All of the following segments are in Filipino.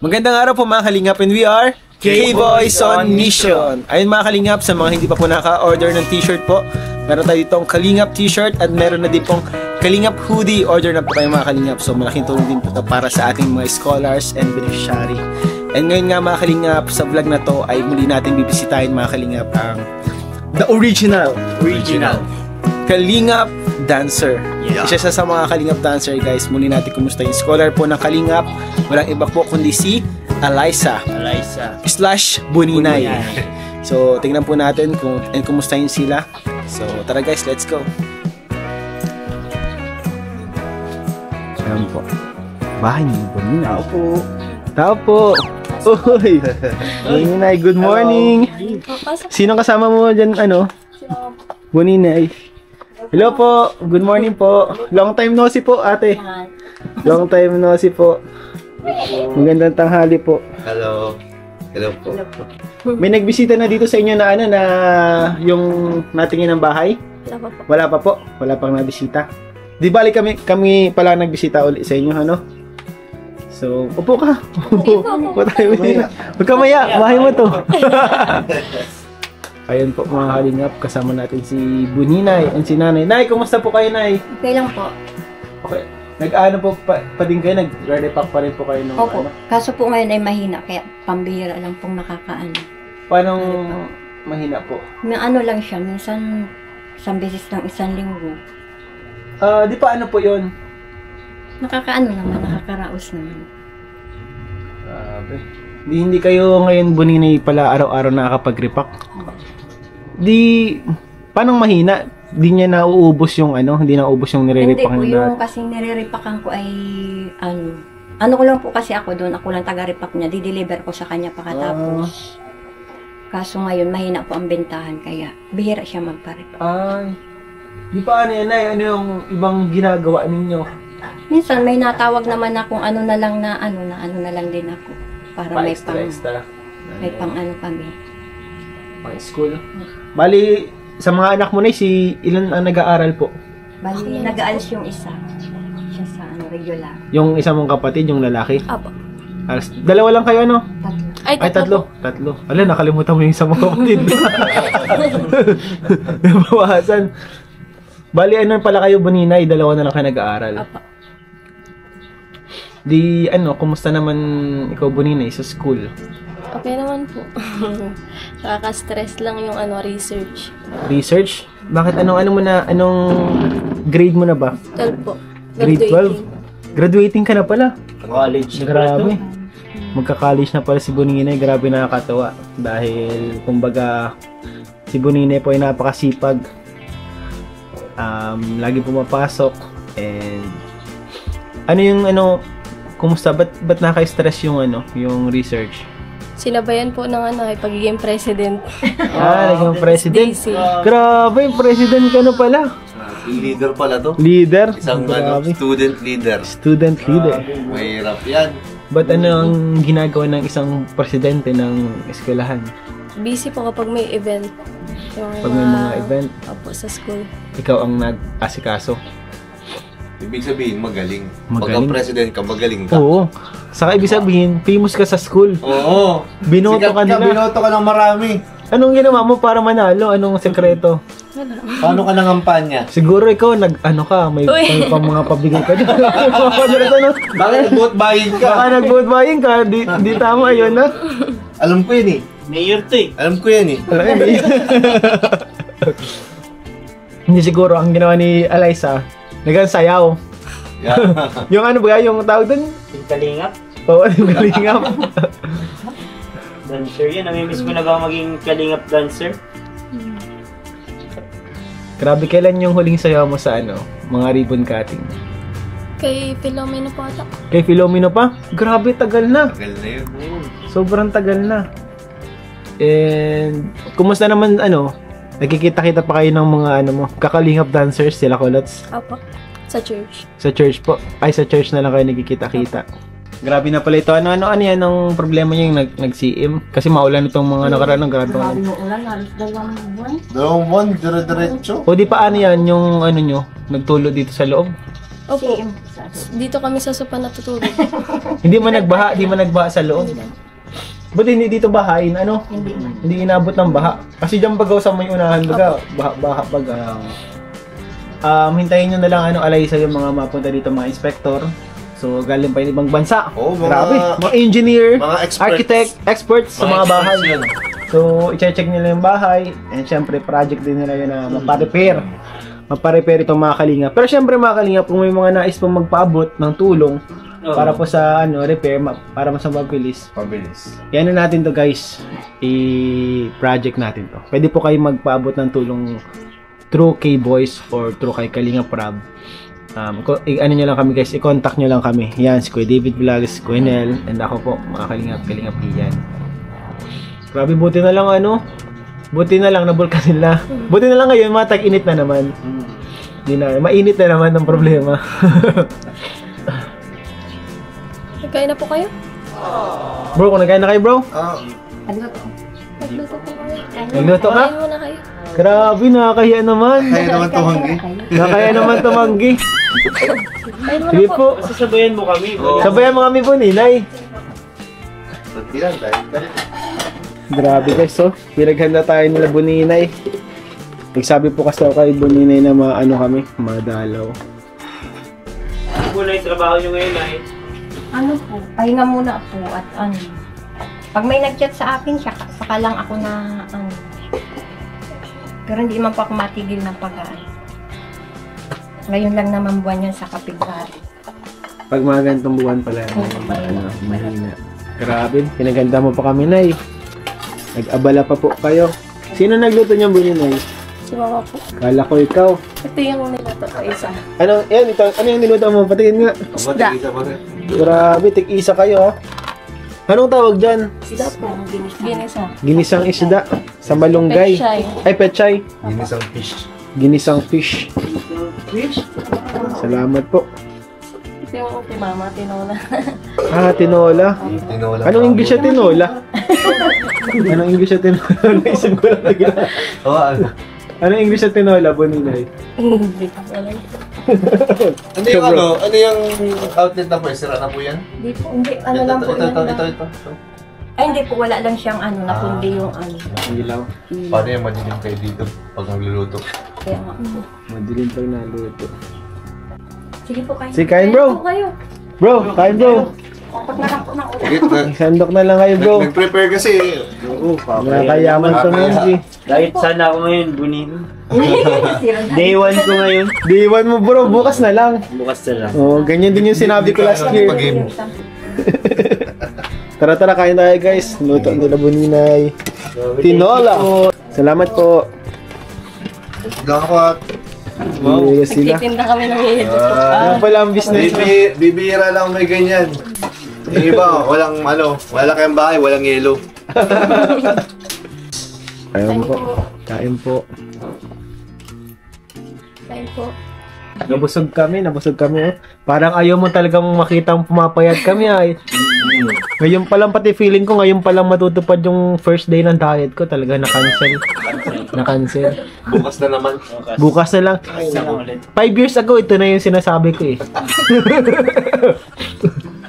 Magandang araw po mga kalingap, and we are K-Boys on Mission. Ayun mga kalingap, sa mga hindi pa po naka-order ng t-shirt po, meron tayo ditong Kalingap t-shirt at meron na din pong Kalingap hoodie. Order na po tayo mga kalingap. So malaking tulong din po ito para sa ating mga scholars and beneficiary. And ngayon nga mga kalingap, sa vlog na to ay muli natin bibisitahin mga kalingap ang the original Kalingap dancer. Yeah. Isa sa mga Kalingap dancer guys. Muli natin kumusta yung scholar po ng Kalingap. Walang iba po kundi si Alyssa / Buninay. So tingnan po natin kung kumustahin sila. So tara guys, let's go. Ayan po, bahay ni Buninay. Tao po. Uy, Buninay, good morning. Sino kasama mo dyan, Buninay? Hello po, good morning po. Long time no see po, ate. Long time no see po. Magandang tanghali po. Hello. Hello po. May nagbisita na dito sa inyo na na yung natingin ng bahay? Wala pa po. Wala pang nabisita. Di bali kami pala nagbisita ulit sa inyo, ano? So, upo ka. Upo tayo. Huwag ka maya, bahay mo to. Ayan po mga kalingap, kasama natin si Buninay and si Nanay. Nay, kumusta po kayo, Nay? Okay lang po. Okay. Nag-ano po pa din kayo? Nag-repack pa rin po kayo nung Opo. Kaso po ngayon ay mahina, kaya pambihira lang pong nakakaano. Paano mahina po? May ano lang siya, minsan isang beses ng isang linggo. Di pa ano po yun? Nakakaano naman, nakakaraos naman. Hindi kayo ngayon Buninay pala araw-araw nakakapag-repack? Paano mahina? Di niya nauubos yung hindi nauubos yung nire-repack Hindi po, yung kasing nire-repakan ko ay ano ko lang po kasi ako doon, ako lang taga-repack niya, di-deliver ko sa kanya pagkatapos. Kaso ngayon, mahina po ang bentahan, kaya bihira siya magpa-repack. Ay, di pa ano yan, Nay? Ano yung ibang ginagawa ninyo? Minsan may natawag naman akong ano na lang din ako. Para may extra. May pang ano kami. Pang school. Bali, sa mga anak mo na, ilan ang nag-aaral po? Bali, nag-aalis yung isa. Siya sa regular. Yung isa mong kapatid, yung lalaki? Apo. Dalawa lang kayo, ano? Tatlo. Ay, tatlo. Ala, nakalimutan mo yung isa mong kapatid. Nabawasan. Bali, ano pala kayo, Buninay? Dalawa na lang kayo nag-aaral. Apo. Kumusta naman ikaw, Buninay, sa school? Okay naman po. Nakaka-stress lang yung research. Research? Bakit? Anong grade mo na ba? 12 po. Grade 12? Graduating ka na pala. College. Grabe. Magka-college na pala si Buninay. Grabe, nakakatawa. Dahil, kumbaga, si Buninay po ay napakasipag. Lagi pumapasok. And, kumusta? Ba't naka-stress yung research? Sinabayan po ng pagiging president. Naging president? DC. Grabe, president ka na pala. Leader pala to. Leader? Isang student leader. Student leader. Mahirap yan. Ba't ang ginagawa ng isang presidente ng eskwelahan? Busy po kapag may event. Pag may mga event? Opo, sa school. Ikaw ang nag-asikaso? Ibig sabihin, magaling. Magaling? Pagka president ka, magaling ka. Oo. Saka ibig sabihin, famous ka sa school. Oo. Binoto ka nila. Binoto ka ng marami. Anong ginawa mo para manalo? Anong sekreto? Wala. Paano ka nangampanya? Siguro ikaw, may pang mga pabigay ka dyan. Baka nag-vote buying ka. Baka nag-vote buying ka. Di tama yun, ha? Alam ko yun eh. Mayor to eh. Alam ko yan eh. Hindi siguro, ang ginawa ni Alyssa, nagsayaw. Yeah. Yung yung tawag doon? Yung Kalingap? Oo, yung Kalingap. Dancer yun. Namimiss mo na ba maging Kalingap dancer? Grabe, kailan yung huling sayaw mo sa mga ribbon cutting? Kay Filomeno po ata. Kay Filomeno pa? Grabe, tagal na. Tagal na yun. Sobrang tagal na. And, kumusta naman, nagkikita-kita pa kayo ng mga, kakalingap dancers, sila Kolots? Opo. Sa church. Sa church po. Ay, sa church na lang kayo nagkikita-kita. Grabe na pala ito. Ano yan ang problema niya yung nag-CM? Kasi maulan itong mga nakaraan ng grabe. Yung ulan, halos 2 buwan. 2 buwan, dire-diretso. O di paano yan yung ano nyo? Nagtulo dito sa loob? Opo. CM. Dito kami sa sopa natutulog. Hindi man nagbaha sa loob. Ba't hindi dito bahain? Ano? Hindi man. Hindi inabot ng baha. Kasi dyan bagaw sa may unahan baga, baha baga. Hintayin nyo na lang alay sa yung mga mapunta dito mga inspector. So galing pa yung ibang bansa. Oo, Grabe. Mga engineer, mga experts. architect, experts sa mga bahay. experts yun. So i-check nila yung bahay. And syempre project din nila yun na maparepair. Maparepair itong mga kalinga. Pero syempre mga kalinga, kung may mga nais pong magpaabot ng tulong para po sa repair, para mas mabilis. Pabilis. Yan na natin to guys. I-project natin to. Pwede po kayo magpaabot ng tulong through K-Boys or through kay Kalinga Prab. Ano nyo lang kami guys, i-contact nyo lang kami. Yan, si Kuya David Vlogs, Kuya Nel, and ako po, mga Kalingap yan. Grabe, buti na lang nabulkanin na. Buti na lang ngayon, mga tag-init na naman. Hindi na, mainit na naman ang problema. Nagkain na po kayo? Bro, kung nagkain na kayo bro? Ano to? Nagluto po kami. Nagluto ka? Kain muna kayo. Grabe, nakakahiya naman. Kaya naman tumanggi. Nakakahiya naman tumanggi. Kain muna Sige po. po. Sasabayan mo kami. Sabayan mo kami po, Ninay. Ba't yan? Dahil Grabe guys, so pinaghanda tayo nila Buninay. Nagsabi po kasi ako kay Buninay na kami, madalaw. Ano po na yung trabaho nyo ngayon ay? Ano po? Pahinga muna po at ano. Pag may nag-chat sa akin, saka lang ako na ano. Pero hindi man po ako matigil ng pag-aaral. Ngayon lang naman buwan yan sa kapitbahay. Pag mga ganitong buwan pala, mahina. Grabe, pinaganda mo pa kami, Nay. Nag-abala pa po kayo. Sino nagluto niyo, Buninay? Si mama po. Kala ko ikaw. Ito yung nilato ko isa. Ano yung niluto mo? Patingin nga. isa pa rin. Grabe, tig-isa kayo, ha? Anong tawag dyan? Sila po ang Ginisa. Ginisang isda sa malunggay. Pechay. Ay, pechay. Ginisang fish. Ginisang fish. Salamat po. Ito yung kay mama, tinola. Tinola. Tinola. Anong English na tinola? Anong English na tinola? Naisip ko lang bigla. Oo, ano? Anong English na tinola, Buninay? Hindi ko alam. Ano yung ano yung outlet na po? Sira na po yan? Hindi po, hindi. Ano lang po yun lang. Ito. Ay, hindi po. Wala lang siyang ano, nakundi yung ano. Ilaw. Paano yung madilim kayo dito pag nagluluto? Kaya nga po. Madilim pag naluto. Sige po kayo. Sige, kain bro. po kayo. Bro, kain bro. Pag na lang po ng ulan. Sandok na lang kayo bro. Nag-prepare kasi. Oo, Nakakayaman to nun si. Kahit sana ako ngayon, bunin. Sira na. Day 1 ko ngayon. Day 1 mo bro, bukas na lang. Bukas na lang. Oh, ganyan din yung sinabi ko last year. Pag-game. Tara, kain tayo guys. Luto nila Buninay. Tinola. Salamat po. Gawat. Bibigyan sila. Nagtitinda kami ng hihito. Ano pala ang business na? Bibihira lang may ganyan. Yung iba, wala kayong bahay, walang yelo. Ayun po. Kain po. Kain po. Nabusog kami oh. Parang ayaw mo talagang makitang pumapayat kami ay. Ngayon pa lang pati feeling ko ngayon pa lang matutupad yung first day ng diet ko, talaga na-cancel. Bukas na naman. Bukas na lang. 5 years ago ito na yung sinasabi ko eh.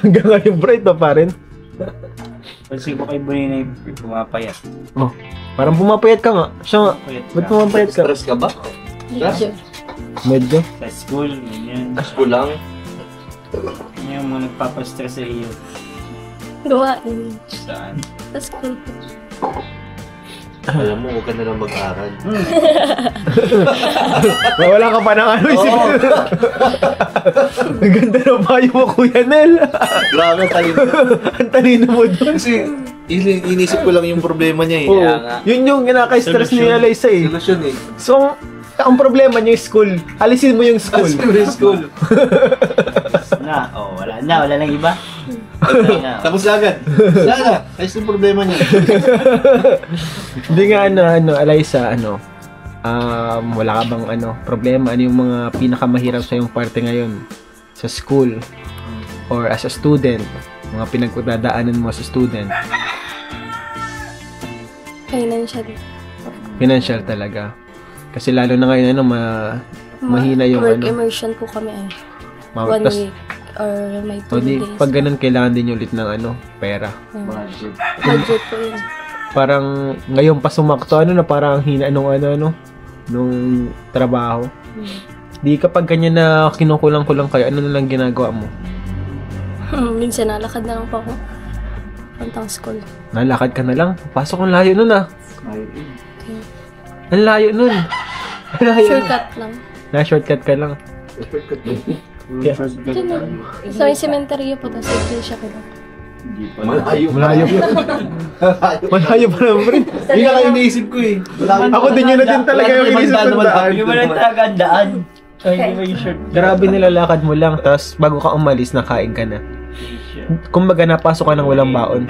Hanggang ngayon bro, ito pa rin. Kasi ko kay Buninay, pumapayat. Oh, parang pumapayat ka nga. Siya nga. Ba't pumapayat ka? Stress ka ba? Medyo. Medyo. Sa school, ganyan. Kulang. Yan yung mga nagpapastress sa iyo. Gawain. Saan? Sa school po. Alam mo, huwag ka na lang mag-aral. Wala ka pa ng ano isip. Ang ganda ng payo mo, Kuya Nel. Grabe, talino. Ang talino mo doon. Kasi, inisip ko lang yung problema niya eh. Oo. Kaya nga. Yun yung kinaka-stress ni Eliza eh. Solusyon eh. So, ang problema niya yung school. Alisin mo yung school. School. Wala nang iba. Wala na. Tapos na agad. Sana, ayos yung problema niya. Hindi nga Eliza, wala ka bang problema? Ano yung mga pinakamahirap sa yung parte ngayon? Sa school? Or as a student? Mga pinagdadaanan mo sa student. Financial. Financial talaga. Kasi lalo na ngayon, mahina yung Work immersion po kami ay. 1 tas, week or may 2 o di, days. pag ganun, kailangan din ulit ng pera. Budget. Budget po yun. Parang ngayon pa sumakto, parang hina nung trabaho. Di kapag ganyan na kinukulang-kulang kayo, ano na lang ginagawa mo? Minsan nalakad na lang po ako. Pantang school. Nalakad ka na lang? Pasok ang layo nun Ay, Okay. Ang layo nun. Ang layo nun. Shortcut lang. Na-shortcut ka lang. Yeah. Sa may cemetery po, tapos iglesia ko lang. Hindi pa. Malayo. Malayo. Malayo pa naman rin. Yun na kayo iniisip ko eh. Ako din yun na din talaga yung inisip ko daan. Hindi mo lang talaga ang daan. Ay, hindi mo yung short. Grabe nilalakad mo lang, tapos bago ka umalis, nakain ka na. Kumbaga napasok ka ng walang baon.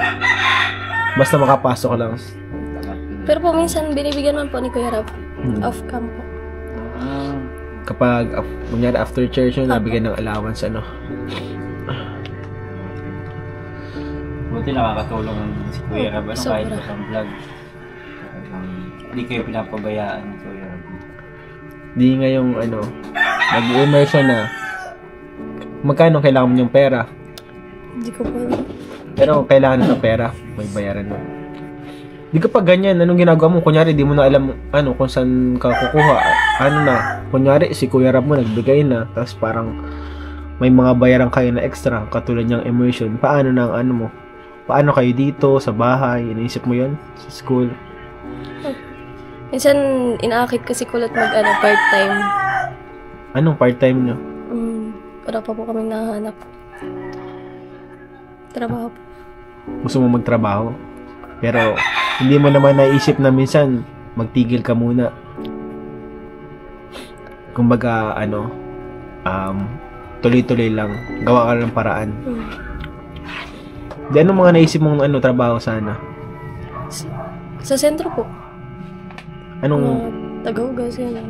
Basta makapasok ka lang. Pero po minsan binibigyan man po ni Kuya Rab. Off cam po. Kapag, kunyari after church yun, nabigyan ng allowance, Buti nakakatulong si Kuya Rab. Kahit Sobra. sa vlog. Hindi kayo pinapabayaan ni Kuya Rab. Di ngayong, nag-immersion na. Magkano kailangan mo yung pera? Hindi ko po alam. Pero kung kailangan ng pera, may bayaran mo. Di ka pa ganyan, anong ginagawa mo? Kunyari, di mo na alam, kung saan ka kukuha. Kunyari, si Kuya Rab mo nagbigay na, tapos parang may mga bayaran kayo na extra, katulad niyang immersion. Paano na ang mo? Paano kayo dito, sa bahay? Iniisip mo yun? Sa school? Minsan inaakit kasi kulot part-time. Anong part-time nyo? Wala pa po kaming nahanap. Trabaho po. Gusto mo magtrabaho? Pero, hindi mo naman naisip na minsan, magtigil ka muna. Kumbaga, tuloy-tuloy lang. Gawa ka ng paraan. Di ano mga naisip mong trabaho sana? Sa sentro po. Anong Tagahugas yan.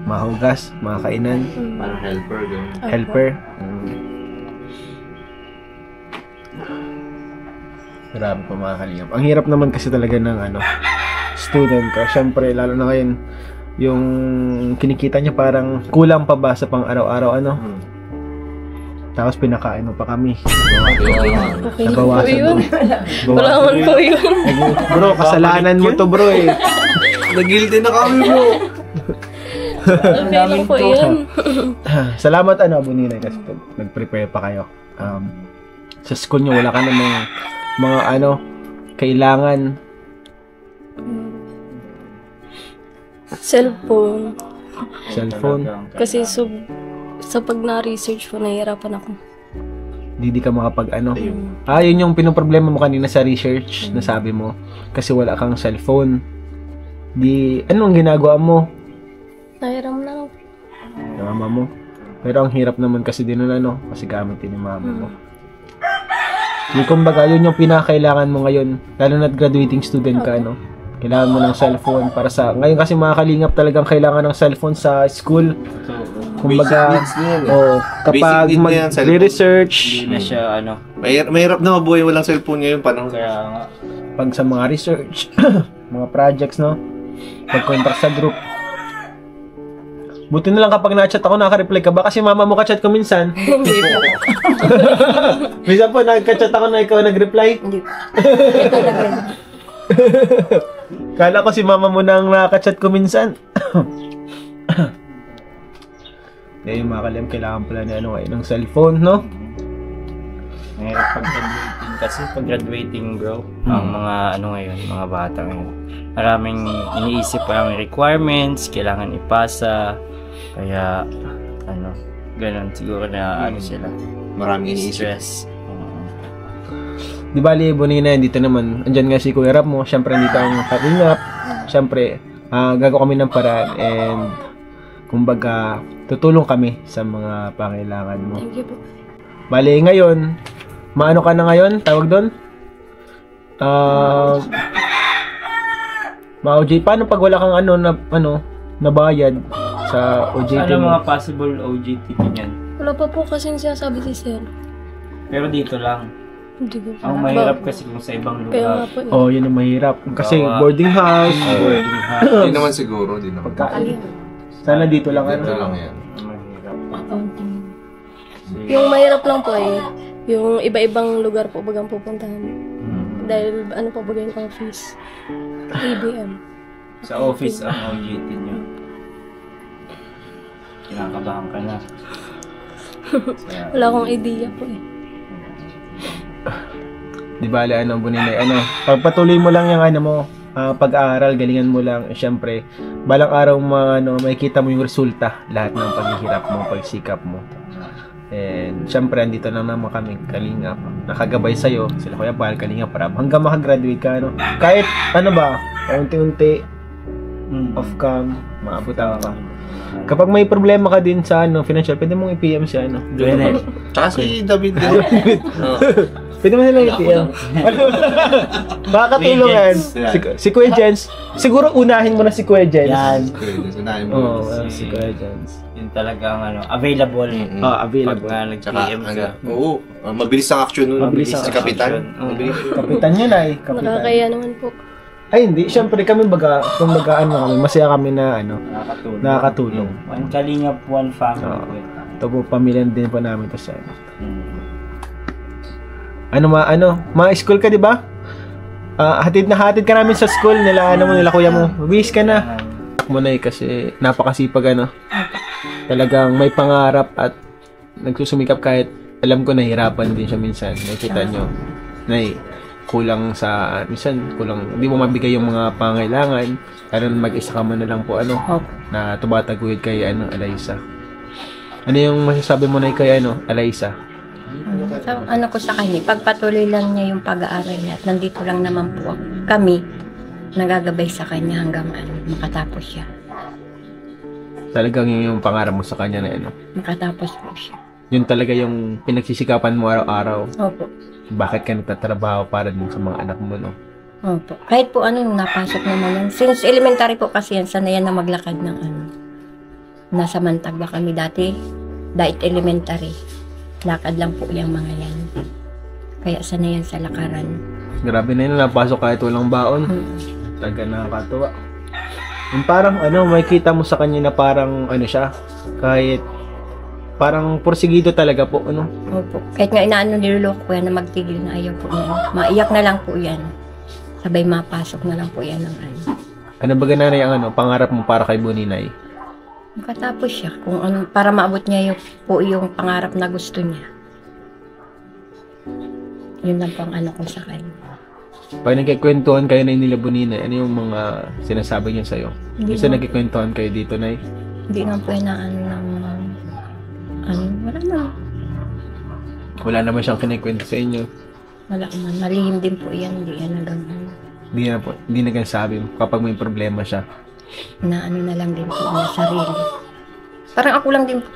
mahugas, mga kainan, Parang helper, gano'n. helper? Grabe pa mga kalingap. Ang hirap naman kasi talaga ng student ka. Siyempre, lalo na ngayon, yung kinikita niya parang kulang pa ba sa pang araw-araw, Tapos pinakain mo pa kami. Okay Nabawasan po yun. mo. Wala man po yun. Bro, kasalanan mo to, bro, eh. Nag-guilty na kami, bro. Okay lang po yun. Salamat, Abu Ninay, kasi nag-prepare pa kayo. Sa school nyo, wala ka namang mga kailangan. Cellphone. Kasi sa pag na-research ko, nahihirapan ako. Di ka makapag yun yung pinoproblema mo kanina sa research na sabi mo. Kasi wala kang cellphone. Anong ginagawa mo? Nahiram na ako. Ng mama mo. Pero ang hirap naman kasi din kasi gamitin ni mama mo. Kumbaga, yun yung pinakailangan mo ngayon. Lalo na't graduating student ka, Kailangan mo ng cellphone para sa... Ngayon kasi mga kalingap talagang kailangan ng cellphone sa school. Kumbaga, Basic needs na yan, kapag Basic need na yan, mag-research, Hindi na siya, Mahirap na mabuhay walang cellphone ngayon. Panahon. kaya nga. pag sa mga research, mga projects, pag-contact sa group. Buti na lang kapag na-chat ako, naka-reply ka ba? Kasi mama mo ka-chat ko minsan. Hindi po. Minsan po, nag-chat ako na ikaw nag-reply. Hindi. Ito na rin. Kala ko si mama mo nang naka-chat ko minsan. Yung mga kalim, kailangan pala ng cellphone, Mahirap pag-graduating kasi pag graduating, bro, ang mga ngayon, mga bata ngayon. Maraming iniisip pa ng requirements, kailangan ipasa. Kaya ganun siguro na sila. Maraming iniisip. Stress. Di bali, Bonina, dito naman. Andyan nga si Kuya Rab mo. Siyempre, dito ang kalingap. Siyempre, gagawa kami ng paraan and kumbaga, tutulong kami sa mga pangailangan mo. Thank you po. Bali, ngayon, maano ka na ngayon? Tawag doon? Ma-OJ, paano pag wala kang nabayad sa OJT Ano mo? mga possible OJT niyan? Wala pa po kasing sinasabi si Sir. Pero dito lang. Hindi ko Ang mahirap kasi kung sa ibang Kaya nga lugar. po eh. Oh, yun ang mahirap. Kasi Bawa. boarding house. Boarding house. Hindi naman siguro, hindi naman. Pagkain. Sana dito lang Ito ano. lang yan. Mahirap. Yung mahirap lang po eh, yung iba-ibang lugar po bagang pupuntahan. Dahil ano po baga yung office. ABM. Sa office ang OJT nyo. Kinakabahan ka na. Wala akong idea po eh. Di ba, ano, Buninay, ano, pagpatuloy mo lang yung ano mo, pag-aaral, galingan mo lang, syempre, balang araw makikita mo yung resulta, lahat ng paghihirap mo, pagsikap mo. And syempre, andito lang naman kami, Kalingap, nakagabay sa'yo, sila Kuya Bal, Kalingap, para hanggang makagraduate ka, ano, kahit, ano ba, unti-unti, off cam, maabutan pa. Kapag may problema ka din sa ano, financial, pwede mong i-PM siya, ano. Tsaka si David din. Pwede mo nilang i-PM. Makakatulong yan. Si Kuya Jens. Siguro unahin mo na si Kuya Jens. Yan. Unahin mo. Oo, si Kuya Jens. Yun talagang available. Available. Pag nag-PM ka. Oo. Mabilis ang action nun. Mabilis ang si Kapitan. Mabilis. Kapitan yun ay. Kapitan. Nakakaya naman po. Ay hindi. Siyempre kami kumbaga ano kami. Masaya kami na ano. Nakakatulong. One Kalingap, one family. Oo. Ito po, pamilya din po namin ito siya. Mga school ka, di ba? Hatid ka namin sa school nila, nila kuya mo. Mabihis ka na. Munay kasi napakasipag talagang may pangarap at nagsusumikap kahit alam ko nahihirapan din siya minsan. Nakita nyo, kulang hindi mo mabigay yung mga pangailangan. Karon mag-isa ka man na lang po na tumataguyod kay Alaysa. Ano yung masasabi mo na kay Alaysa? So, ko sa kanya, pagpatuloy lang niya yung pag-aaral niya at nandito lang naman po kami nagagabay sa kanya hanggang makatapos siya. Talagang yung pangarap mo sa kanya na Makatapos po siya. Yun talaga yung pinagsisikapan mo araw-araw. Opo. Bakit ka nagtatrabaho para din sa mga anak mo, no? Opo. Kahit po napasok naman yan. Since elementary po kasi yan, sana yan na maglakad ng Nasa Mantagba kami dati. Dahil elementary. Lakad lang po yung mga yan. Kaya sana yan sa lakaran. Grabe na yun, napasok kahit walang baon. Talaga nakakatuwa. Yung parang makikita mo sa kanya na parang siya, kahit parang porsigido talaga po, Opo. Kahit nga niloloko ko yan na magtigil na ayaw po yan. Maiyak na lang po yan. Sabay mapasok na lang po yan ng Ano ba gananay ang pangarap mo para kay Buninay? Makatapos siya kung para maabot niya yung pangarap na gusto niya. Yun lang po ang ko sa kanya. Pag nagkikwentuhan kayo na nila Buninay, ano yung mga sinasabi niya sa'yo? Kasi nagkikwentuhan kayo dito, Nay? Hindi nga po yan wala na. Wala naman siyang kinikwento sa inyo. Wala man. Malihim din po yan. Hindi yan hanggang Hindi nagsasabi kapag may problema siya. na na lang din po na sarili. Parang ako lang din po.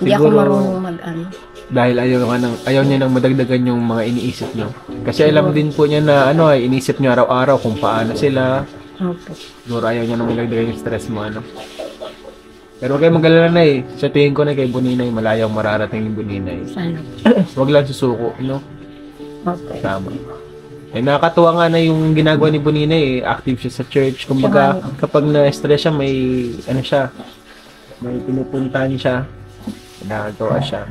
Hindi ako Siguro, marunong dahil ayaw niya nang madagdagan yung mga iniisip niyo. Kasi alam din po niya na iniisip niyo araw-araw kung paano sila. Opo. Siguro ayaw niya nang madagdagan yung stress mo, Pero huwag kayo mag-alala na Sa tingin ko na kay Buninay, malayang mararating yung Buninay. Sana. Huwag lang susuko, Opo. Tama. Nakakatuwa nga na yung ginagawa ni Buninay, active siya sa church. Kumbaga, kapag na-stress siya, may may pinupuntahan siya. Nagagawa siya.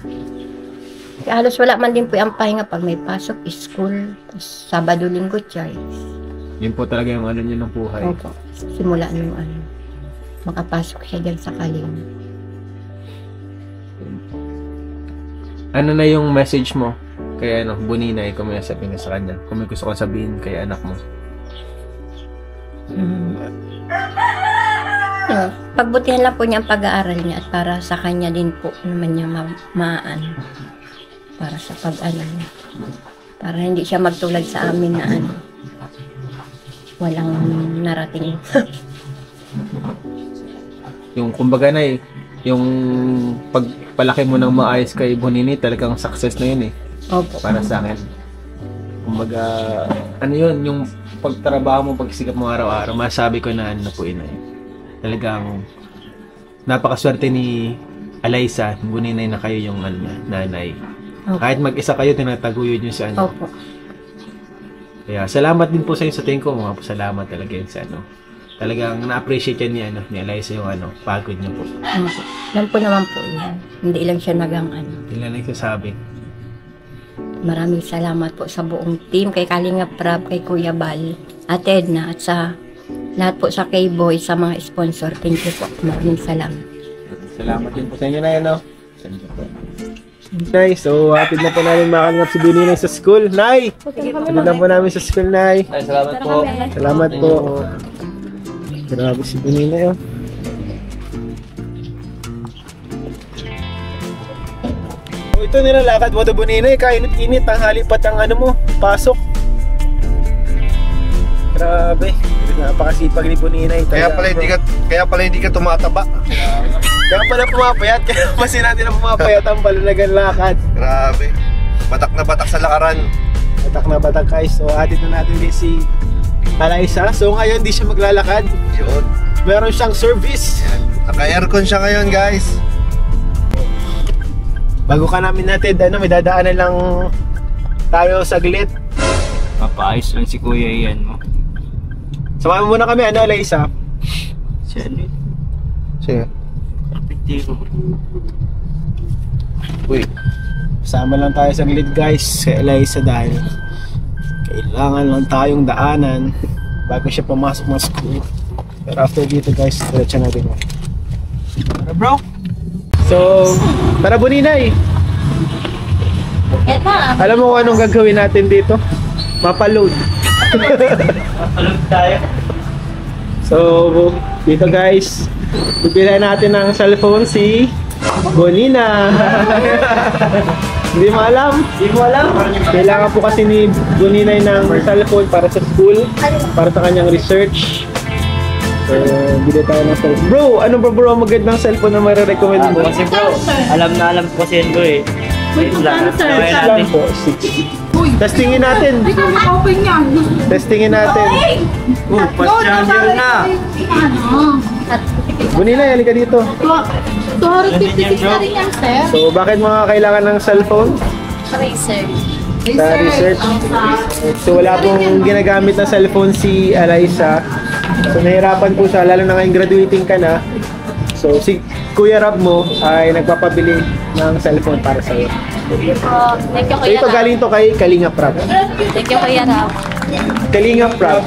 Halos wala man din po ang pahinga pag may pasok, school, Sabado, Linggo, church. Yun po talaga yung niya ng buhay. Opo. Simula nung makapasok siya dyan sa Kaling. Ano na yung message mo kay Buninay, kung may sabihin sa kanya? Kung may gusto ko sabihin kay anak mo? Pagbutihan lang po niya ang pag-aaral niya at para sa kanya din po naman niya para sa niya. Para hindi siya magtulad sa amin na walang narating. Yung kumbaga yung pagpalaki mo ng maayos kay Buninay, talagang success na yun Opo. para sa akin. Kumbaga, yun, yung pagtrabaho mo, pagsikap mo araw-araw, masabi ko na po talagang napakaswerte ni Alaysa, Buninay na kayo yung nanay. Kahit mag-isa kayo, tinataguyod nyo sa ano. Opo. Kaya salamat din po sa inyo sa tingin ko, mga salamat talaga yun sa ano. Talagang na-appreciate yan ni Eliza yung ano, pagod niyo po. Alam po naman po yan. Hindi lang siya nagang ano. Hindi lang nagsasabi. Maraming salamat po sa buong team, kay Kalingap Rab, kay Kuya Bal, Ate Edna, at sa lahat po sa K-Boy, sa mga sponsor. Thank you po. Maraming salamat. Salamat din po sa inyo na yan, no? Nay, so hatid na po namin makakalingap si Bininay sa school. Nay! Hatid na po namin sa school, Nay. Ay, salamat po. Salamat po. Grabe si Bininay, oh. Oh, ito nilalakad mo ito, Bininay. Kainit-init, tanghali pat ang ano mo, pasok. Grabe. Napakasipag ni Bininay. Kaya pala hindi ka tumataba. Kaya pala pumapayat. Kaya masin natin na pumapayat ang balanagan lakad. Grabe. Batak na batak sa lakaran. Batak na batak, guys. So, atin na natin din si Eliza. So, ngayon di siya maglalakad. Yun. Meron siyang service. Naka-aircon siya ngayon, guys. Bago ka namin natin, may dadaanan lang tayo saglit. Papaayos lang si Kuya yan mo. Samahan mo muna kami, Eliza? Siya din. Sige. Perpektibo. Uy. Sama lang tayo saglit, guys, kay Eliza dahil kailangan lang tayong daanan bago siya pumasok ng school. Pero after dito, guys, diretso na rin. Tara, bro! So, tara, Buninay! Alam mo kung anong gagawin natin dito? Mapaload. Mapalog tayo. So, dito, guys, bibili natin ng cellphone si Bonina. Hindi mo alam? Hindi mo alam? Kailangan po kasi ni Boninay ng cellphone para sa school, para sa kanyang research. So, bili tayo ng cellphone. Bro, ano ba bro magandang cellphone na marirecommend mo? Kasi bro, alam na alam ko si Endo eh. Wait lang. Try natin. Po, 6. Testingin natin. Testingin natin. Pas-champion na. Boninay, halika dito. 256 na rin yan, sir. So, bakit mga kailangan ng cellphone? Research. Sa research. So wala pong ginagamit na cellphone si Eliza. So nahirapan po siya, lalo na ngayong graduating ka na. So si Kuya Rab mo ay nagpapabili ng cellphone para sa'yo. Thank you po. Thank you, So Kuya ito Rab. galing to kay Kalingap Rab. Thank you, Kuya Rab. Kalingap Rab.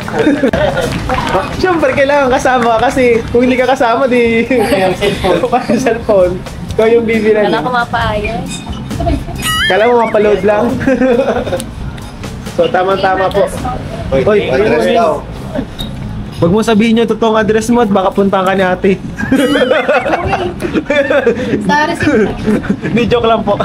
Siyempre kailangan kasama kasi kung hindi ka kasama di yung cellphone. Ikaw yung bibilan. Wala ko mapaayos. Kala mo mapaload lang. So tama-tama po. Oy, Address daw. Huwag mo sabihin yung totoong address mo at baka puntahan ka ni ate. Hindi, joke lang po.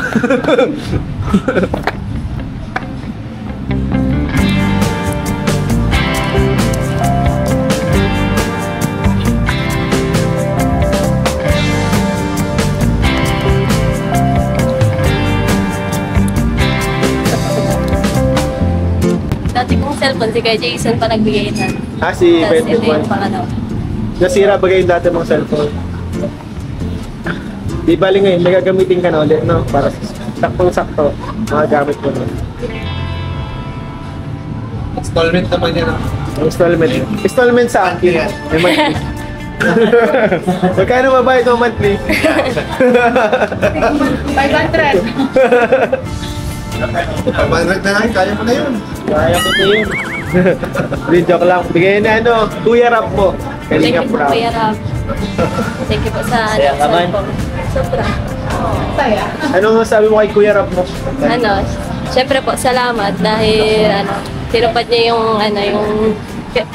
Dati kong cellphone, si Kuya Jason pa nagbigay na. Si Tapos ito 21. yung pangalaw. Nasira ba yung dati mong cellphone? Di bali ngayon, may gagamitin ka na ulit, no? Para saktong-sakto, magagamit mo na. Installment naman yan. Installment. Installment sa akin. Yan. May monthly. Magkano mabayad mo monthly? 500. 500 na lang, kaya mo na yun. Kaya ko na yun. Hindi, joke lang. Bigay na ano, Kuya Rap mo. Thank you Kalingap po, Rap. Kuya Rab. Thank you po sa Saya ka man. cellphone. Sobra. Anong sabi mo kay Kuya Rap mo? Syempre po, salamat dahil tinupad niya yung yung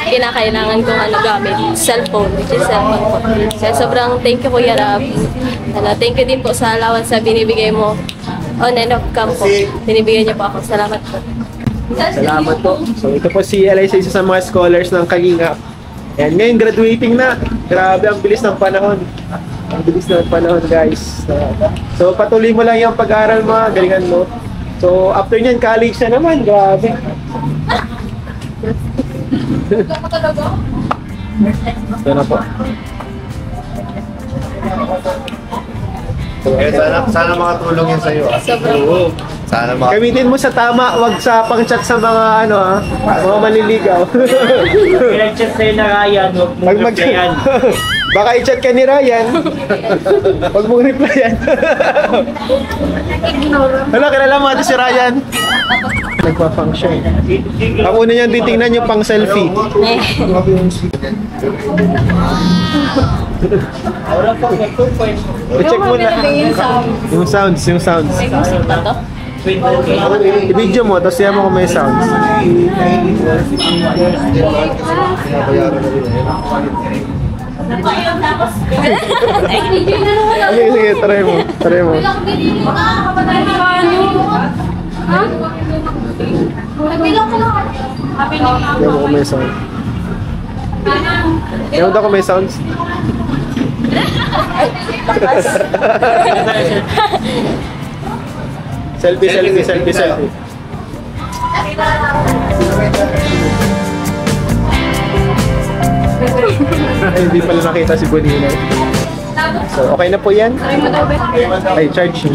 kinakailangan kong gamit, cellphone, which is cellphone po. Kaya sobrang thank you, Kuya Rab. Thank you din po sa allowance na binibigay mo on and off cam po. Binibigyan niyo po ako. Salamat po. Salamat po. So ito po si Eliza, isa sa mga scholars ng Kalingap. And ngayon graduating na. Grabe, ang bilis ng panahon. Ang bilis ng panahon, guys. So patuloy mo lang yung pag-aaral mo, galingan mo. So after nyan, college na naman. Grabe. Ito na po. Kaya sana makatulong yan sa'yo. Sobrang Oo. Sana Gamitin mo sa tama, wag sa pang-chat sa mga ano ha, mga manliligaw. Pinag-chat sa'yo na Ryan, huwag mo Wag mag replyan. Baka i-chat ka ni Ryan. Wag mong replyan. Hala, kilala mo ito si Ryan. Nagpa-function. Ang una niyan titingnan yung pang-selfie. Wala pa, 2.0. I-check mo na. Yung sounds. May music ba to? I-video mo, tapos siya mo kung may sounds. Sige, try mo. Siya mo kung may sound. Ewan daw kung may sounds. Selfie. Ay, hindi pala nakita si Bonino. So, okay na po yan? Ay, charge.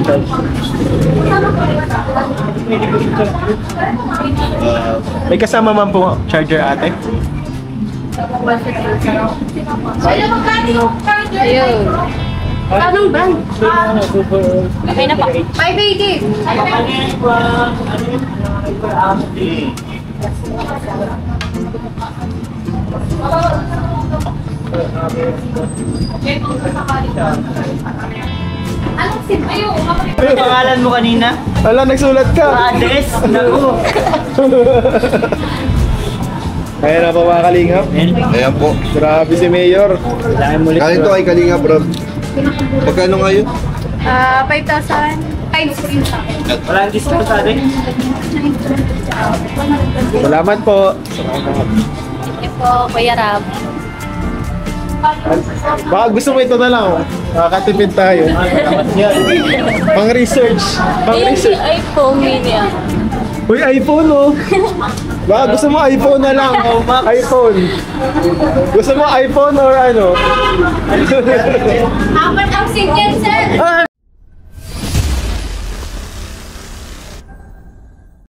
May kasama man po charger ate. Ayun. Anong brand? Okay na pa. 580. Ano pangalan mo kanina? Wala, nagsulat ka. Ades? Naku. Kaya na po mga kalingap. Ayan po. Grabe si Mayor. Kailangan mo ulit. Galing to kay Kalinga, bro. Magkano ngayon? 5,000. 5,000. Walang discount sa atin. Salamat po. Thank you po, Kuya Rab. Baka gusto mo ito na lang. Makakatipid tayo. Pang research. Ayun si iPhone mini ah. Uy, iPhone oh. Baka gusto mo iPhone na lang. iPhone. Gusto mo iPhone or ano? Apat ang single